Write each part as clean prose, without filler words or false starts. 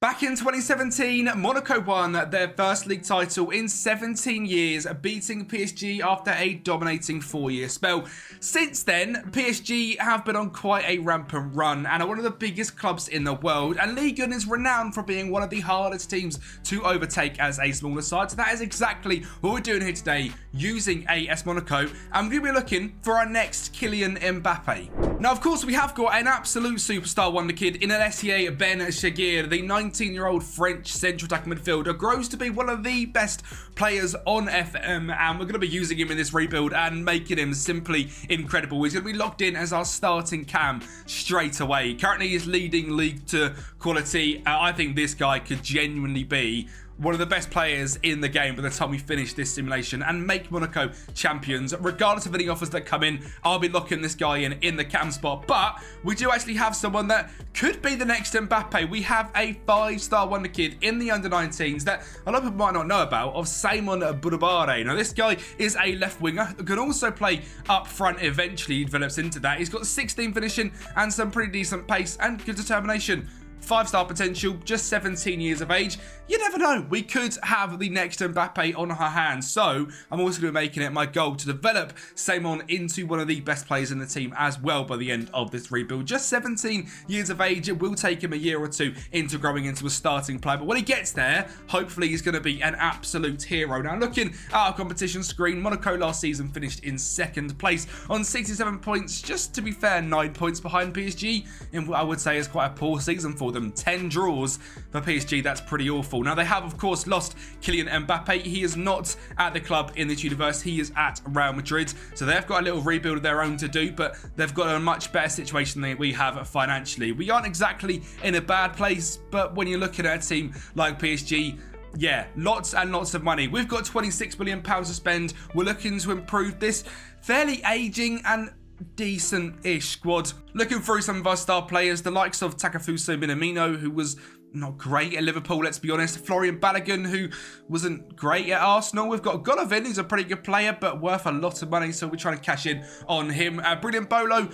Back in 2017, Monaco won their first league title in 17 years, beating PSG after a dominating 4-year spell. Since then, PSG have been on quite a rampant run and are one of the biggest clubs in the world, and Ligue is renowned for being one of the hardest teams to overtake as a smaller side. So that is exactly what we're doing here today, using AS Monaco, and we're going to be looking for our next Kylian Mbappe. Now, of course, we have got an absolute superstar wonder kid in Alessia Ben Shaqir, the 19-year-old French central attacking midfielder, grows to be one of the best players on FM, and we're going to be using him in this rebuild and making him simply incredible. He's going to be locked in as our starting cam straight away. Currently, he's leading League to quality. I think this guy could genuinely be one of the best players in the game by the time we finish this simulation and make Monaco champions. Regardless of any offers that come in, I'll be locking this guy in the cam spot. But we do actually have someone that could be the next Mbappe. We have a 5-star wonder kid in the under-19s that a lot of people might not know about, of Simon Boudabare. Now, this guy is a left winger who can also play up front eventually. He develops into that. He's got 16 finishing and some pretty decent pace and good determination. 5-star potential, just 17 years of age. You never know, we could have the next Mbappe on our hands. So I'm also going to be making it my goal to develop Simon into one of the best players in the team as well by the end of this rebuild. Just 17 years of age. It will take him a year or two into growing into a starting player, but when he gets there, hopefully he's going to be an absolute hero. Now, looking at our competition screen, Monaco last season finished in 2nd place on 67 points. Just to be fair, 9 points behind PSG in what I would say is quite a poor season for them. 10 draws for PSG, that's pretty awful. Now, they have, of course, lost Kylian Mbappe. He is not at the club in this universe. He is at Real Madrid. So they've got a little rebuild of their own to do, but they've got a much better situation than we have financially. We aren't exactly in a bad place, but when you're looking at a team like PSG, yeah, lots and lots of money. We've got £26 million to spend. We're looking to improve this fairly aging and decent-ish squad. Looking through some of our star players, the likes of Takefusa Minamino, who was not great at Liverpool, let's be honest. Florian Balogun, who wasn't great at Arsenal. We've got Golovin, who's a pretty good player, but worth a lot of money, so we're trying to cash in on him. Brilliant Bolo,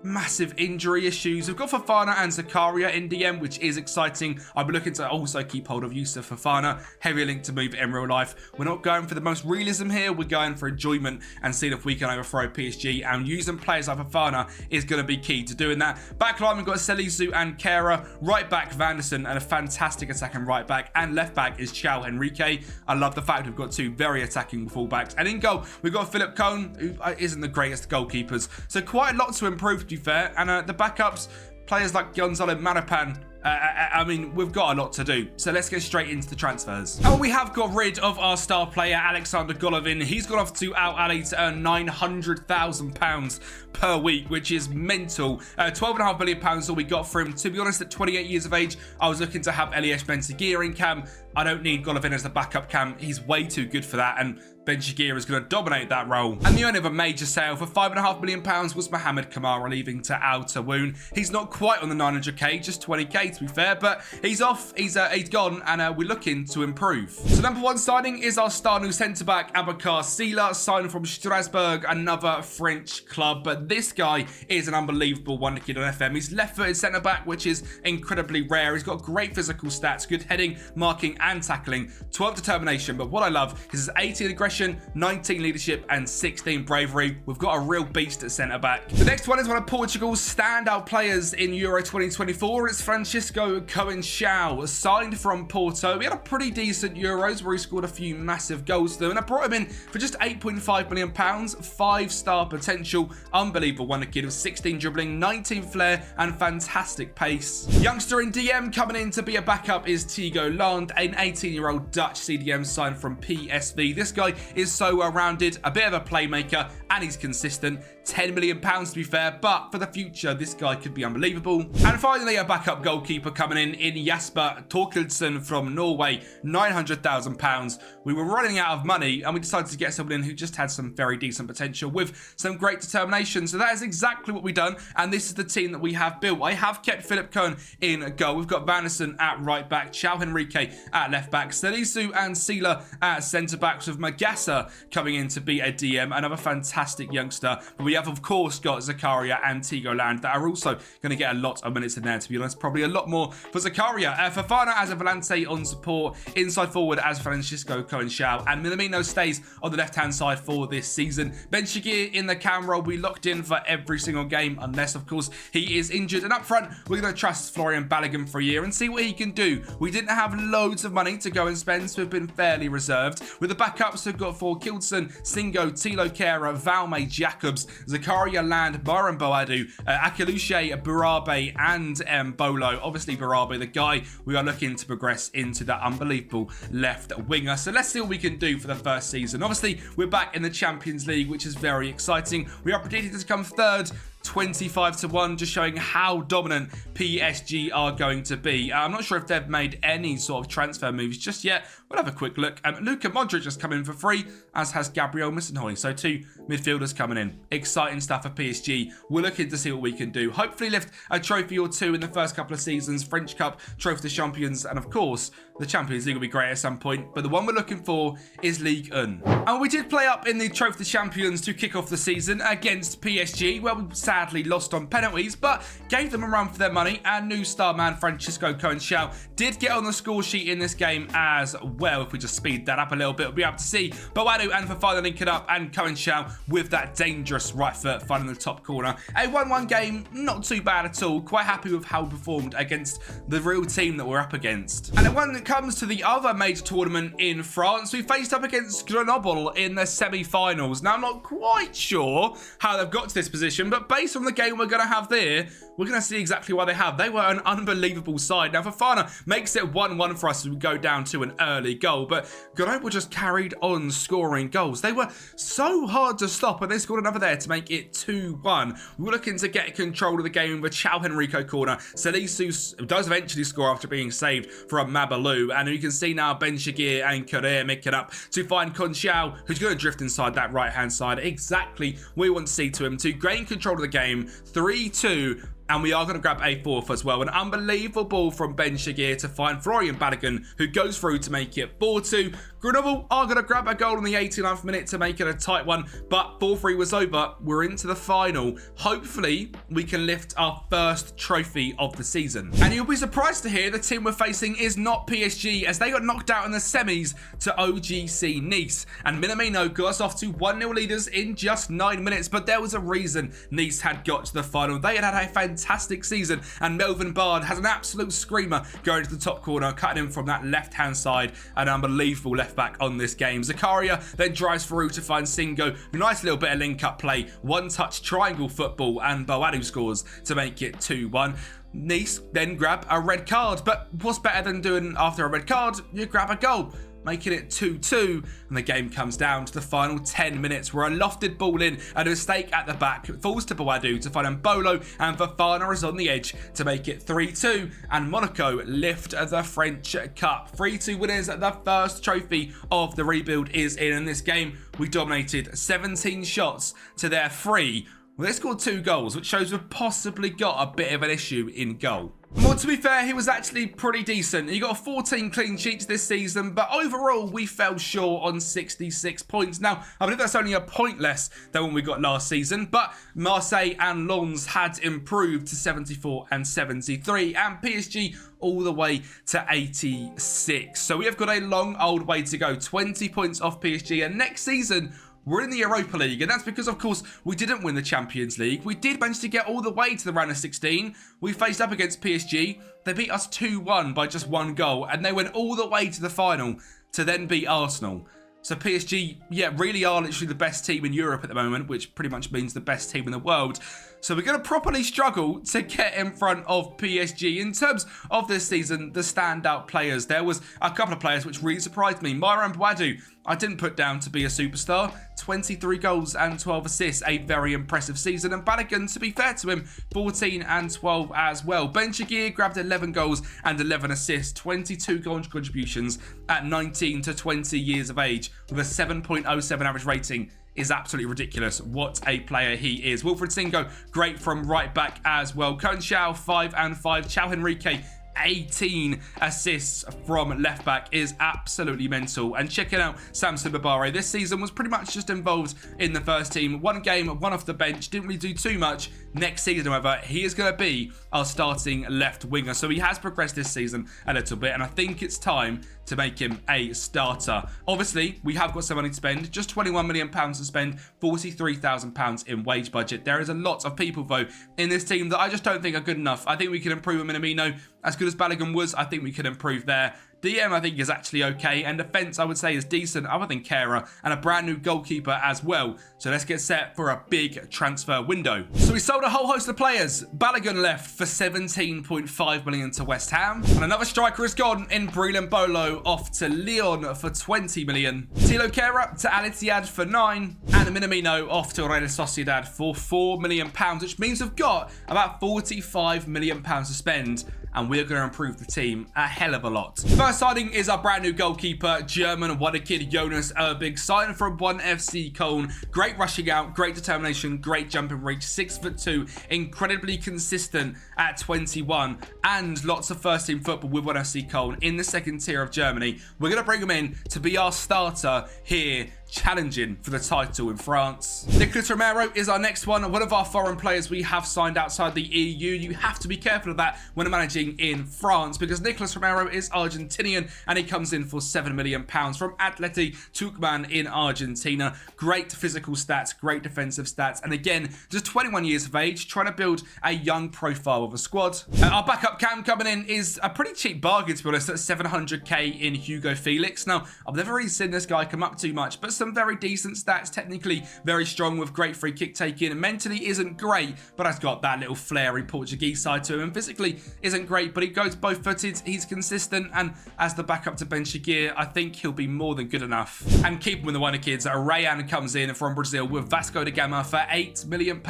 massive injury issues. We've got Fofana and Zakaria in DM, which is exciting. I'll be looking to also keep hold of Yusuf Fofana. Heavy link to move in real life. We're not going for the most realism here. We're going for enjoyment and seeing if we can overthrow PSG, and using players like Fofana is going to be key to doing that. Backline, we've got Salisu and Kera. Right back, Vanderson, and a fantastic attacking right back. And left back is Chao Henrique. I love the fact we've got 2 very attacking fullbacks. And in goal, we've got Philip Cohn, who isn't the greatest goalkeepers. So quite a lot to improve, to be fair. And the backups, players like Gonzalo Marapan. I mean, we've got a lot to do. So let's get straight into the transfers. And we have got rid of our star player, Alexander Golovin. He's gone off to Al Ali to earn £900,000 per week, which is mental. £12.5 million all we got for him. To be honest, at 28 years of age, I was looking to have Elias Ben-Seguir in cam. I don't need Golovin as the backup cam. He's way too good for that, and Ben-Seguir is going to dominate that role. And the only other major sale for £5.5 million was Mohamed Kamara leaving to Al Tawoon. He's not quite on the 900k, just 20k to be fair, but he's off, he's gone, and we're looking to improve. So number 1 signing is our star new centre-back, Abakar Sila, signed from Strasbourg, another French club, but this guy is an unbelievable wonder kid on FM. He's left-footed centre-back, which is incredibly rare. He's got great physical stats, good heading, marking, and tackling, 12 determination, but what I love is his 18 aggression, 19 leadership, and 16 bravery. We've got a real beast at centre-back. The next one is one of Portugal's standout players in Euro 2024. It's Francisco Coenchão, signed from Porto. He had a pretty decent Euros where he scored a few massive goals though, and I brought him in for just £8.5 million, 5-star potential, unbelievable wonder kid with 16 dribbling, 19 flair, and fantastic pace. Youngster in DM coming in to be a backup is Thiago Land, an 18-year-old Dutch CDM signed from PSV. This guy is so well-rounded, a bit of a playmaker, and he's consistent. £10 million to be fair, but for the future, this guy could be unbelievable. And finally, a backup goalkeeper coming in Jasper Torkelsen from Norway, £900,000. We were running out of money, and we decided to get someone in who just had some very decent potential with some great determination. So that is exactly what we've done, and this is the team that we have built. I have kept Philip Cohn in goal. We've got Vanderson at right back, Chao Henrique at left back, Salisu and Sela at centre backs, with Magassa coming in to be a DM, another fantastic youngster. But we have, of course, got Zakaria and Tigoland that are also going to get a lot of minutes in there, to be honest. Probably a lot more for Zakaria. Fofana as a Volante on support, inside forward as Francisco Coenchao, and Minamino stays on the left-hand side for this season. Ben Shaqir in the cam role, we locked in for every single game, unless, of course, he is injured. And up front, we're going to trust Florian Balogun for a year and see what he can do. We didn't have loads of money to go and spend, so we've been fairly reserved. With the backups, we've got for Kildson, Singo, Tilo Kera, Valme, Jacobs, Zakaria Land, Byron Boadu, Akilushe, Barabe, and Bolo. Obviously, Barabe, the guy we are looking to progress into that unbelievable left winger. So let's see what we can do for the first season. Obviously, we're back in the Champions League, which is very exciting. We are predicted to come third, 25-1, just showing how dominant PSG are going to be. I'm not sure if they've made any sort of transfer moves just yet. We'll have a quick look. Luka Modric has come in for free, as has Gabriel Missenhoy. So 2 midfielders coming in. Exciting stuff for PSG. We're looking to see what we can do. Hopefully lift a trophy or 2 in the first couple of seasons. French Cup, Trophy of Champions, and of course, the Champions League will be great at some point. But the one we're looking for is Ligue 1. And we did play up in the Trophy of Champions to kick off the season against PSG, where we sadly lost on penalties, but gave them a run for their money. And new star man Francisco Coenchao did get on the score sheet in this game as well. If we just speed that up a little bit, we'll be able to see Boadu and Fofana link it up, and Coenchao with that dangerous right foot finding the top corner. A 1-1 game, not too bad at all. Quite happy with how we performed against the real team that we're up against. And then when it comes to the other major tournament in France, we faced up against Grenoble in the semi-finals. Now, I'm not quite sure how they've got to this position, but based on the game we're going to have there, we're going to see exactly why they have. They were an unbelievable side. Now, Fofana makes it 1-1 for us as we go down to an early goal, but Grenoble just carried on scoring goals. They were so hard to stop, and they scored another there to make it 2-1. We were looking to get control of the game with a Chao Henrico corner. Salisu does eventually score after being saved from Mabalou, and you can see now Ben Shaqir and Correa make it up to find Coenchao, who's going to drift inside that right-hand side. Exactly what we want to see to him, to gain control of the game. 3-2. And we are going to grab a fourth as well. An unbelievable ball from Ben Shaqir to find Florian Balogun, who goes through to make it 4-2. Grenoble are going to grab a goal in the 89th minute to make it a tight one. But 4-3 was over. We're into the final. Hopefully, we can lift our first trophy of the season. And you'll be surprised to hear the team we're facing is not PSG, as they got knocked out in the semis to OGC Nice. And Minamino got us off to 1-0 leaders in just 9 minutes. But there was a reason Nice had got to the final. They had had a fantastic season, and Melvin Bard has an absolute screamer going to the top corner, cutting him from that left-hand side. An unbelievable left-back on this game. Zakaria then drives through to find Singo. Nice little bit of link-up play. One-touch triangle football, and Boadu scores to make it 2-1. Nice then grab a red card, but what's better than doing after a red card? You grab a goal, making it 2-2, and the game comes down to the final 10 minutes where a lofted ball in, a mistake at the back, falls to Boadu to find Mbolo, and Fofana is on the edge to make it 3-2, and Monaco lift the French Cup. 3-2 winners. The first trophy of the rebuild is in this game. We dominated 17 shots to their 3. Well, they scored 2 goals, which shows we've possibly got a bit of an issue in goal. Well, to be fair, he was actually pretty decent. He got 14 clean sheets this season, but overall, we fell short on 66 points. Now, I believe that's only a point less than when we got last season, but Marseille and Lens had improved to 74 and 73, and PSG all the way to 86. So we have got a long old way to go. 20 points off PSG, and next season, we're in the Europa League, and that's because, of course, we didn't win the Champions League. We did manage to get all the way to the round of 16. We faced up against PSG. They beat us 2-1 by just 1 goal, and they went all the way to the final to then beat Arsenal. So PSG, yeah, really are literally the best team in Europe at the moment, which pretty much means the best team in the world. So we're going to properly struggle to get in front of PSG. In terms of this season, the standout players, there was a couple of players which really surprised me. Myron Boadu, I didn't put down to be a superstar. 23 goals and 12 assists, a very impressive season. And Balogun, to be fair to him, 14 and 12 as well. Ben Shaqir grabbed 11 goals and 11 assists, 22 goal contributions at 19 to 20 years of age with a 7.07 average rating. Is absolutely ridiculous. What a player he is. Wilfried Singo, great from right back as well. Coenchao, 5 and 5. Chao Henrique, 18 assists from left back is absolutely mental. And checking out Samson Babare this season was pretty much just involved in the first team. One game, one off the bench, didn't really do too much. Next season, however, he is going to be our starting left winger. So he has progressed this season a little bit, and I think it's time to make him a starter. Obviously, we have got some money to spend, just £21 million to spend, £43,000 in wage budget. There is a lot of people, though, in this team that I just don't think are good enough. I think we can improve Minamino. As good as Balogun was, I think we can improve there. DM, I think, is actually okay. And defence, I would say, is decent, other than Kera, and a brand new goalkeeper as well. So let's get set for a big transfer window. So we sold a whole host of players. Balogun left for £17.5 million to West Ham. And another striker is gone in Breland Bolo, off to Lyon for £20 million. Tilo Kera to Al Ittihad for £9 million. And Minamino off to Real Sociedad for £4 million, which means we've got about £45 million to spend. And we're going to improve the team a hell of a lot. First signing is our brand new goalkeeper, German wonder kid Jonas Erbig, signed from 1FC Köln. Great rushing out, great determination, great jumping reach, 6'2", incredibly consistent at 21, and lots of first team football with 1FC Köln in the second tier of Germany. We're going to bring him in to be our starter here, challenging for the title in France. Nicolas Romero is our next one of our foreign players we have signed outside the EU. You have to be careful of that when managing in France, because Nicolas Romero is Argentinian and he comes in for £7 million from Atleti Tucumán in Argentina. Great physical stats, great defensive stats, and again, just 21 years of age, trying to build a young profile of a squad. Our backup cam coming in is a pretty cheap bargain, to be honest, at 700k in Hugo Felix. Now, I've never really seen this guy come up too much, but some very decent stats, technically very strong with great free kick taking, and mentally isn't great, but has got that little flary Portuguese side to him, and physically isn't great, but he goes both footed, he's consistent, and as the backup to Ben Shaqir, I think he'll be more than good enough. And keeping with the Wonder Kids, Rayan comes in from Brazil with Vasco da Gama for £8 million.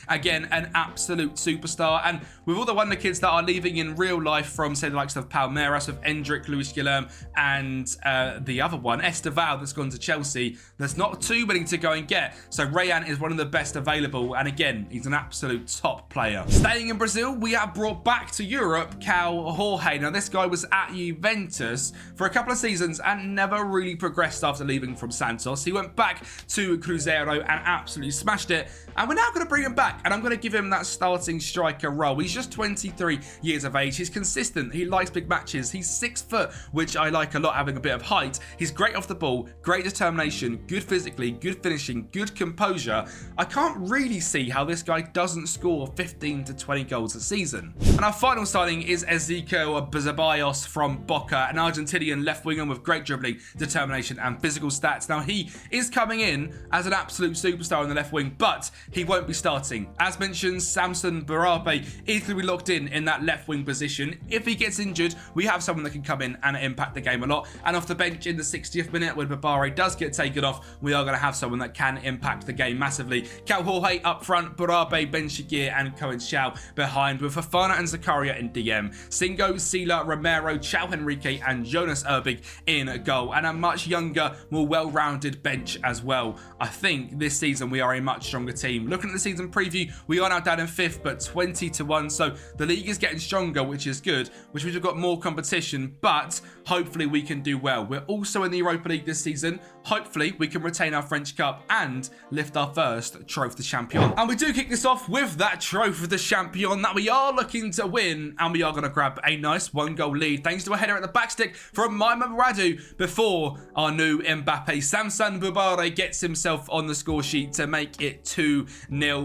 Again, an absolute superstar, and with all the Wonder Kids that are leaving in real life from, say, the likes of Palmeiras, with Endrick, Luis Guilherme, and the other one, Esteval, that's gone to Chelsea, there's not too many to go and get. So Rayan is one of the best available, and again, he's an absolute top player. Staying in Brazil, we have brought back to Europe Cal Jorge. Now, this guy was at Juventus for a couple of seasons and never really progressed after leaving from Santos. He went back to Cruzeiro and absolutely smashed it. And we're now going to bring him back, and I'm going to give him that starting striker role. He's just 23 years of age. He's consistent. He likes big matches. He's 6 foot, which I like a lot, having a bit of height. He's great off the ball, great determination, good physically, good finishing, good composure. I can't really see how this guy doesn't score 15 to 20 goals a season. And our final signing is Ezequiel Ceballos from Boca, an Argentinian left winger with great dribbling, determination, and physical stats. Now, he is coming in as an absolute superstar on the left wing, but he won't be starting. As mentioned, Samson Barabe is going to be locked in that left wing position. If he gets injured, we have someone that can come in and impact the game a lot. And off the bench in the 60th minute, when Babare does get taken off, we are going to have someone that can impact the game massively. Cal Jorge up front, Barabe, Ben Shaqir, and Cohen Xiao behind, with Fofana and Zakaria in DM. Singo, Sila, Romero, Chao Henrique, and Jonas Erbig in goal, and a much younger, more well-rounded bench as well. I think this season we are a much stronger team. Looking at the season preview, we are now down in 5th, but 20-1, so the league is getting stronger, which is good, which means we've got more competition, but hopefully we can do well. We're also in the Europa League this season. Hopefully we can retain our French Cup and lift our first Trophy de Champion. And we do kick this off with that Trophy de Champion that we are looking to win, and we are going to grab a nice 1-goal lead thanks to a header at the backstick from Maima Radu before our new Mbappe. Samson Bubare gets himself on the score sheet to make it 2-0.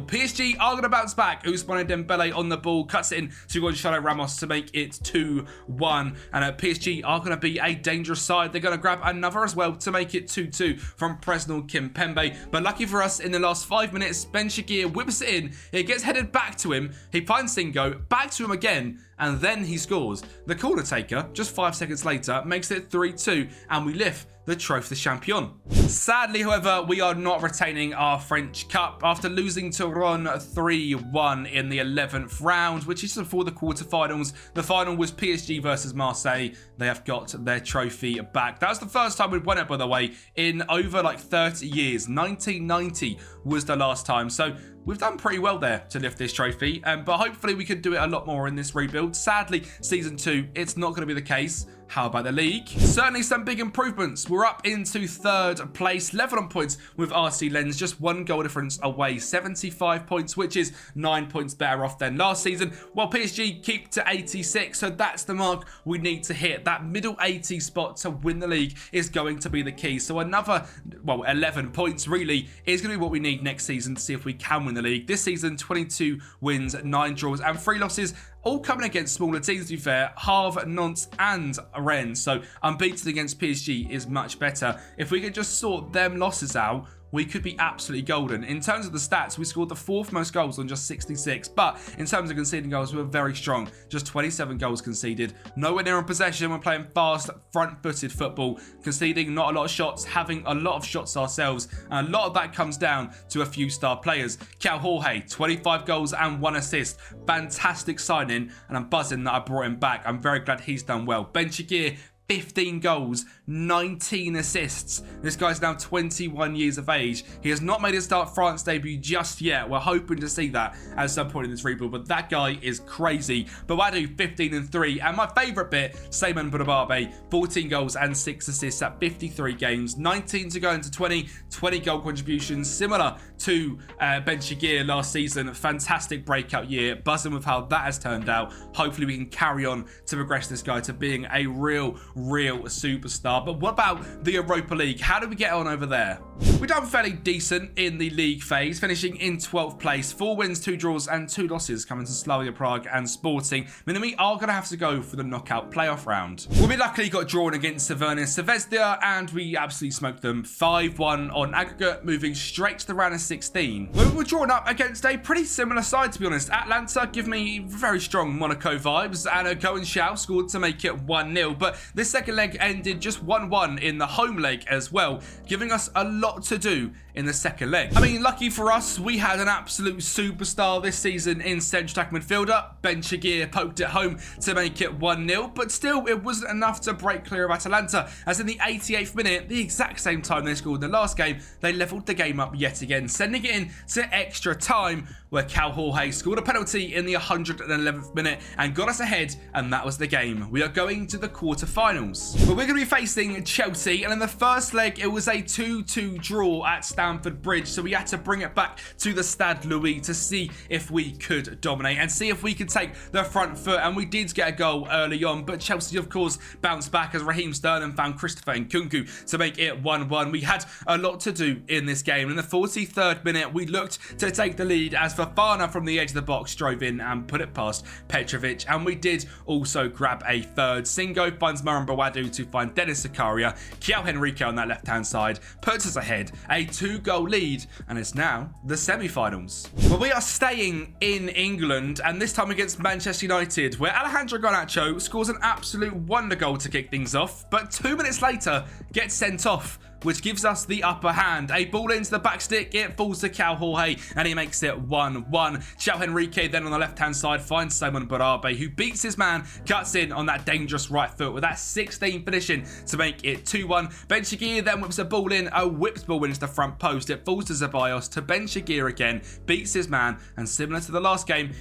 PSG are going to bounce back. Ousmane Dembele on the ball, cuts it in to Gonzalo Ramos to make it 2-1. And PSG are going to be a dangerous side. They're going to grab another as well to make it 2-2 from Presnel Kimpembe. But lucky for us, in the last 5 minutes, Ben Shaqir whips it in. It gets headed back to him. He finds Singo, back to him again, and then he scores. The corner taker, just 5 seconds later, makes it 3-2, and we lift the Trophy de Champion. Sadly, however, we are not retaining our French Cup after losing to Ron 3-1 in the 11th round, which is for the quarterfinals. The final was PSG versus Marseille. They have got their trophy back. That was the first time we'd won it, by the way, in over like 30 years. 1990 was the last time. So we've done pretty well there to lift this trophy, but hopefully we could do it a lot more in this rebuild. Sadly, Season 2, it's not going to be the case. How about the league? Certainly some big improvements. We're up into 3rd place, level on points with RC Lens, just 1 goal difference away, 75 points, which is 9 points better off than last season, while PSG keep to 86, so that's the mark we need to hit. That middle 80 spot to win the league is going to be the key. So another, 11 points really is going to be what we need next season to see if we can win the league. This season, 22 wins, 9 draws, and 3 losses, all coming against smaller teams, to be fair. Havre, Nantes, and Rennes. So unbeaten against PSG is much better. If we could just sort them losses out, we could be absolutely golden. In terms of the stats, we scored the 4th most goals on just 66, but in terms of conceding goals, we were very strong. Just 27 goals conceded. Nowhere near in possession. We're playing fast, front-footed football, conceding not a lot of shots, having a lot of shots ourselves, and a lot of that comes down to a few star players. Cal Jorge, 25 goals and 1 assist. Fantastic signing, and I'm buzzing that I brought him back. I'm very glad he's done well. Ben Chigir, 15 goals, 19 assists. This guy's now 21 years of age. He has not made his start France debut just yet. We're hoping to see that at some point in this rebuild, but that guy is crazy. Bawadu, 15 and 3. And my favourite bit, Seymane Boudabarbe, 14 goals and 6 assists at 53 games. 19 to go into 20 goal contributions, similar to Ben Chigir last season. Fantastic breakout year. Buzzing with how that has turned out. Hopefully we can carry on to progress this guy to being a real superstar. But what about the Europa League? How do we get on over there? We've done fairly decent in the league phase, finishing in 12th place. 4 wins, 2 draws, and 2 losses coming to Slavia Prague and Sporting, meaning we are going to have to go for the knockout playoff round. Well, we luckily got drawn against Crvena Zvezda, and we absolutely smoked them 5-1 on aggregate, moving straight to the round of 16. We were drawn up against a pretty similar side, to be honest. Atlanta give me very strong Monaco vibes, and a Go and Shao scored to make it 1-0, but this second leg ended just 1-1 in the home leg as well, giving us a lot to do in the second leg. I mean, lucky for us, we had an absolute superstar this season in central attack midfielder. Ben Chigir poked it home to make it 1-0, but still it wasn't enough to break clear of Atalanta, as in the 88th minute, the exact same time they scored in the last game, they levelled the game up yet again, sending it in to extra time, where Cal Jorge scored a penalty in the 111th minute and got us ahead, and that was the game. We are going to the quarter-finals. But we're going to be facing Chelsea, and in the first leg, it was a 2-2 draw at Stamford Bridge, so we had to bring it back to the Stade Louis to see if we could dominate and see if we could take the front foot, and we did get a goal early on, but Chelsea, of course, bounced back as Raheem Sterling found Christopher Nkunku to make it 1-1. We had a lot to do in this game. In the 43rd minute, we looked to take the lead as Fofana from the edge of the box drove in and put it past Petrovic, and we did also grab a third. Singo finds Maran Bawadu to find Dennis Zakaria. Kiel Henrique on that left-hand side puts us ahead, a 2-goal lead, and it's now the semi-finals. Well, we are staying in England, and this time against Manchester United, where Alejandro Garnacho scores an absolute wonder goal to kick things off, but 2 minutes later gets sent off, which gives us the upper hand. A ball into the back stick, it falls to Cal Jorge, and he makes it 1-1. Kiel Henrique then on the left-hand side finds Seymane Boudabarbe, who beats his man, cuts in on that dangerous right foot with that 16 finishing to make it 2-1. Ben Chigir then whips a ball in, a whipped ball into the front post. It falls to Ceballos, to Ben Chigir again, beats his man, and similar to the last game,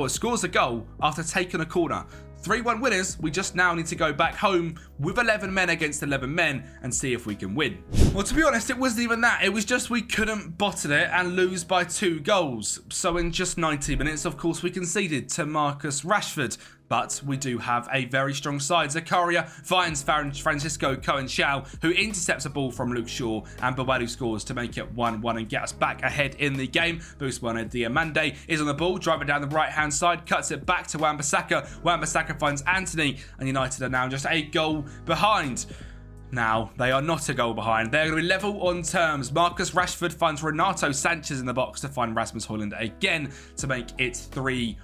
scores a goal after taking a corner. 3-1 winners. We just now need to go back home with 11 men against 11 men and see if we can win. Well, to be honest, it wasn't even that. It was just we couldn't bottle it and lose by 2 goals. So in just 90 minutes, of course, we conceded to Marcus Rashford. But we do have a very strong side. Zakaria finds Francisco Cohen-Shao, who intercepts a ball from Luke Shaw, and Bawadu scores to make it 1-1 and get us back ahead in the game. Bousmane Diamande is on the ball, driving down the right-hand side, cuts it back to Wan-Bissaka. Wan-Bissaka finds Anthony, and United are now just a goal behind. Now, they are not a goal behind. They're going to be level on terms. Marcus Rashford finds Renato Sanchez in the box to find Rasmus Højlund again to make it 3-1.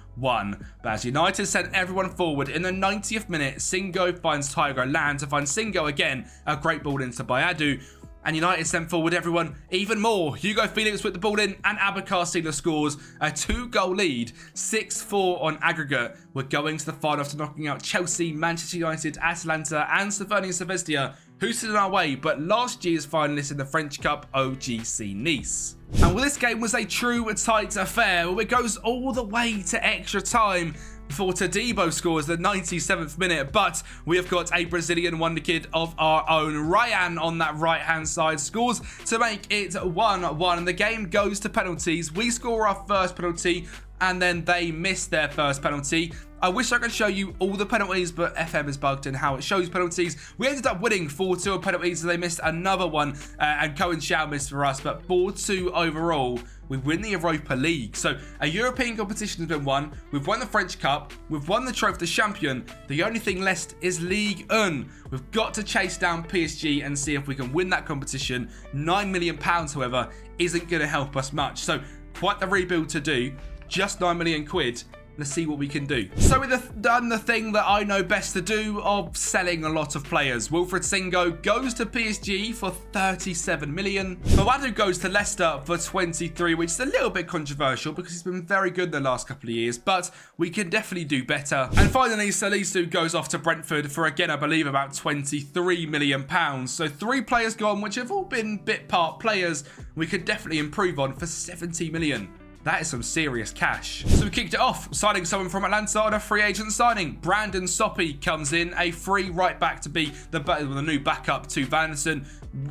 But as United sent everyone forward in the 90th minute, Singo finds Tygo Land to find Singo again. A great ball into Bawadu. And United sent forward everyone even more. Hugo Felix with the ball in, and Abakar Sila scores a 2-goal lead, 6-4 on aggregate. We're going to the final after knocking out Chelsea, Manchester United, Atalanta, and Crvena Zvezda. who stood in our way but last year's finalists in the French Cup, OGC Nice. And well, this game was a true tight affair where it goes all the way to extra time before Todibo scores the 97th minute, but we have got a Brazilian wonder kid of our own. Ryan on that right-hand side scores to make it 1-1, and the game goes to penalties. We score our first penalty, and then they miss their first penalty. I wish I could show you all the penalties, but FM is bugged in how it shows penalties. We ended up winning 4-2 on penalties, so they missed another one, and Cohen Shao missed for us, but 4-2 overall. We win the Europa League. So a European competition has been won. We've won the French Cup. We've won the Trophy de Champion. The only thing left is Ligue 1. We've got to chase down PSG and see if we can win that competition. £9 million, however, isn't going to help us much. So quite the rebuild to do. Just 9 million quid. Let's see what we can do. So we've done the thing that I know best to do of selling a lot of players. Wilfried Singo goes to PSG for 37 million. Bawadu goes to Leicester for 23, which is a little bit controversial because he's been very good the last couple of years, but we can definitely do better. And finally, Salisu goes off to Brentford for, again, I believe about 23 million pounds. So 3 players gone, which have all been bit part players we could definitely improve on for 70 million. That is some serious cash. So we kicked it off, signing someone from Atlanta on a free agent signing. Brandon Soppy comes in, a free right back to be the new backup to Vanderson.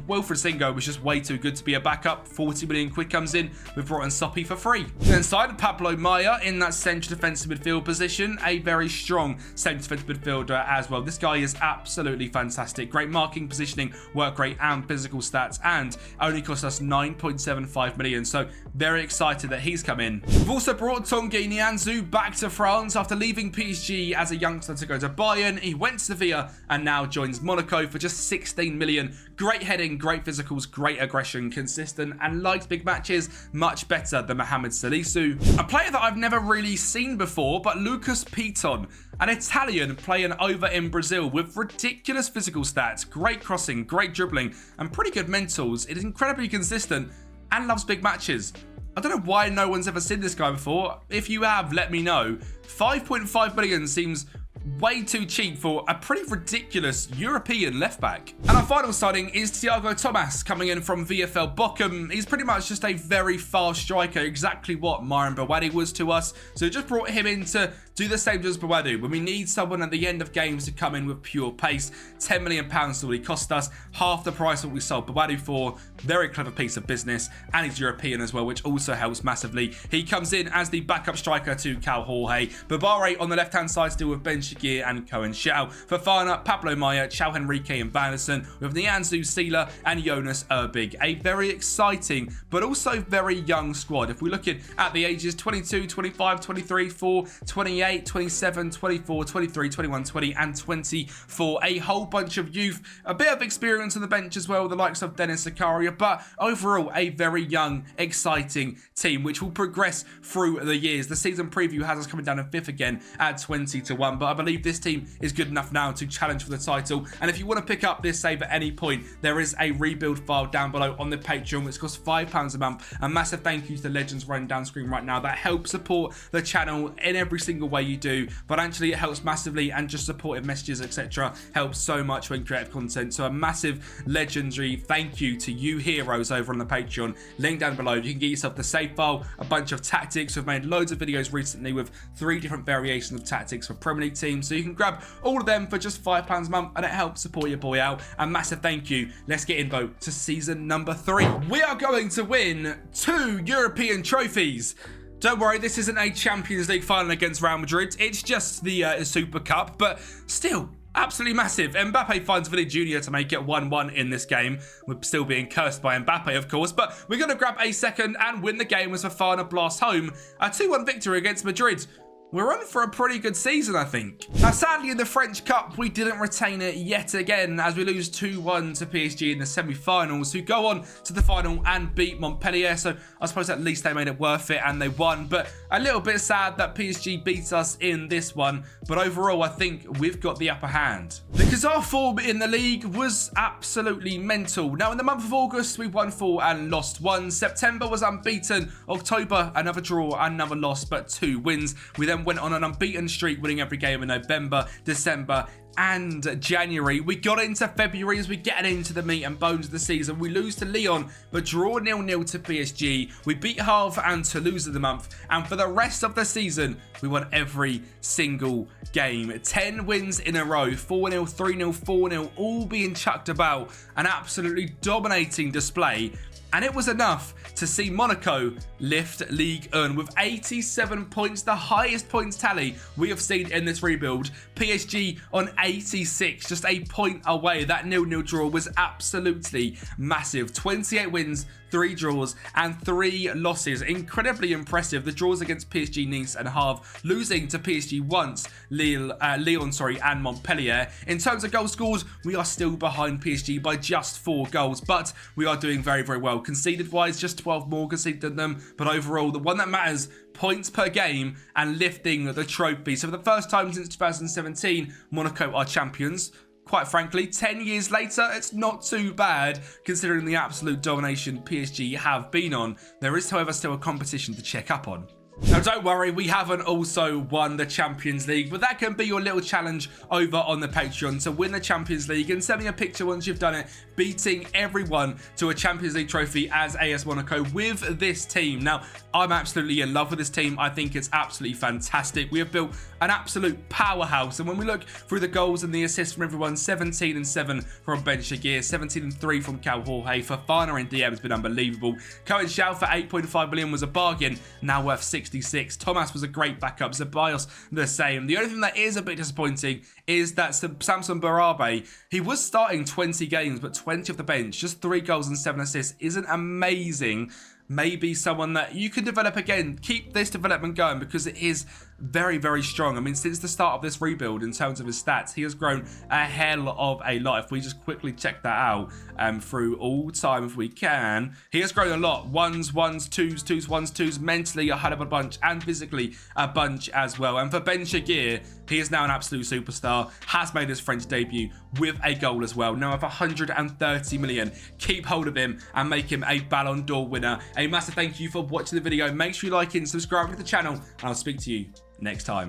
Wilfried Singo was just way too good to be a backup. 40 million quid comes in. We've brought in Soppy for free. Then signed Pablo Maya in that central defensive midfield position. A very strong central defensive midfielder as well. This guy is absolutely fantastic. Great marking, positioning, work rate, and physical stats, and only cost us 9.75 million. So very excited that he's come in. We've also brought Tanguy Nianzou back to France after leaving PSG as a youngster to go to Bayern. He went to Sevilla and now joins Monaco for just 16 million. Great heading, great physicals, great aggression, consistent, and likes big matches much better than Mohamed Salisu. A player that I've never really seen before, but Lucas Piton, an Italian playing over in Brazil with ridiculous physical stats, great crossing, great dribbling, and pretty good mentals. It is incredibly consistent and loves big matches. I don't know why no one's ever seen this guy before. If you have, let me know. 5.5 million seems way too cheap for a pretty ridiculous European left back. And our final signing is Thiago Thomas, coming in from VfL Bochum. He's pretty much just a very fast striker, exactly what Myron Bawadi was to us. So just brought him in to do the same as Bawadi. When we need someone at the end of games to come in with pure pace, £10 million already cost us, half the price of what we sold Bawadi for. Very clever piece of business, and he's European as well, which also helps massively. He comes in as the backup striker to Cal Jorge. Babare on the left-hand side still with Ben Shakir and Cohen Shao. Fofana, Pablo Maya, Chao Henrique and Vanderson, with Nianzou, Sela and Jonas Erbig. A very exciting but also very young squad. If we're looking at the ages 22, 25, 23, 4, 28, 27, 24, 23, 21, 20 and 24. A whole bunch of youth, a bit of experience on the bench as well, the likes of Dennis Zakaria, but overall a very young, exciting team which will progress through the years. The season preview has us coming down in 5th again at 20-1, but I believe this team is good enough now to challenge for the title. And if you want to pick up this save at any point, there is a rebuild file down below on the Patreon, which costs £5 a month. A massive thank you to the legends running down screen right now that help support the channel in every single way you do. Financially, it helps massively, and just supportive messages, etc., helps so much when creating content. So a massive legendary thank you to you heroes over on the Patreon. Link down below. You can get yourself the save file, a bunch of tactics. We've made loads of videos recently with 3 different variations of tactics for Premier League teams, so you can grab all of them for just £5 a month, and it helps support your boy out. A massive thank you. Let's get in though to season number 3. We are going to win 2 European trophies. Don't worry, this isn't a Champions League final against Real Madrid. It's just the Super Cup, but still absolutely massive. Mbappe finds Villa Jr. to make it 1-1 in this game. We're still being cursed by Mbappe, of course, but we're going to grab a second and win the game as Fofana blasts home a 2-1 victory against Madrid. We're on for a pretty good season, I think. Now, sadly, in the French Cup, we didn't retain it yet again as we lose 2-1 to PSG in the semi-finals, who go on to the final and beat Montpellier. So I suppose at least they made it worth it and they won. But a little bit sad that PSG beat us in this one. But overall, I think we've got the upper hand, because our form in the league was absolutely mental. Now, in the month of August, we won 4 and lost 1. September was unbeaten. October, another draw, another loss, but 2 wins. We then went on an unbeaten streak, winning every game in November, December, and January. We got into February as we get into the meat and bones of the season. We lose to Lyon, but draw 0-0 to PSG. We beat Havre and Toulouse of the month. And for the rest of the season, we won every single game. 10 wins in a row, 4-0, 3-0, 4-0, all being chucked about. An absolutely dominating display. And it was enough to see Monaco lift Ligue 1 with 87 points, the highest points tally we have seen in this rebuild. PSG on 86, just a point away. That 0-0 draw was absolutely massive. 28 wins, 3 draws and 3 losses. Incredibly impressive. The draws against PSG, Nice and Havre, losing to PSG once, Lyon, and Montpellier. In terms of goals scored, we are still behind PSG by just 4 goals, but we are doing very, very well. Conceded wise, just 12 more conceded than them, but overall, the one that matters, points per game and lifting the trophy. So for the first time since 2017, Monaco are champions. Quite frankly, 10 years later, it's not too bad considering the absolute domination PSG have been on. There is, however, still a competition to check up on. Now, don't worry, we haven't also won the Champions League, but that can be your little challenge over on the Patreon to win the Champions League and send me a picture once you've done it, beating everyone to a Champions League trophy as AS Monaco with this team. Now, I'm absolutely in love with this team. I think it's absolutely fantastic. We have built an absolute powerhouse, and when we look through the goals and the assists from everyone, 17 and 7 from Ben Shaqir, 17 and 3 from Cal Jorge. Fofana in DM has been unbelievable. Cohen Shao for 8.5 million was a bargain, now worth 66. Thomas was a great backup. Ceballos the same. The only thing that is a bit disappointing is that Samson Barabe, he was starting 20 games, but 20 off the bench, just 3 goals and 7 assists isn't amazing. Maybe someone that you can develop again. Keep this development going because it is very, very strong. I mean, since the start of this rebuild, in terms of his stats, he has grown a hell of a lot. If we just quickly check that out through all time, if we can, he has grown a lot. Ones, twos, ones, twos, mentally a hell of a bunch, and physically a bunch as well. And for Ben Shaqir, he is now an absolute superstar, has made his French debut with a goal as well. Now, of 130 million, keep hold of him and make him a Ballon d'Or winner. A massive thank you for watching the video. Make sure you like and subscribe to the channel, and I'll speak to you next time.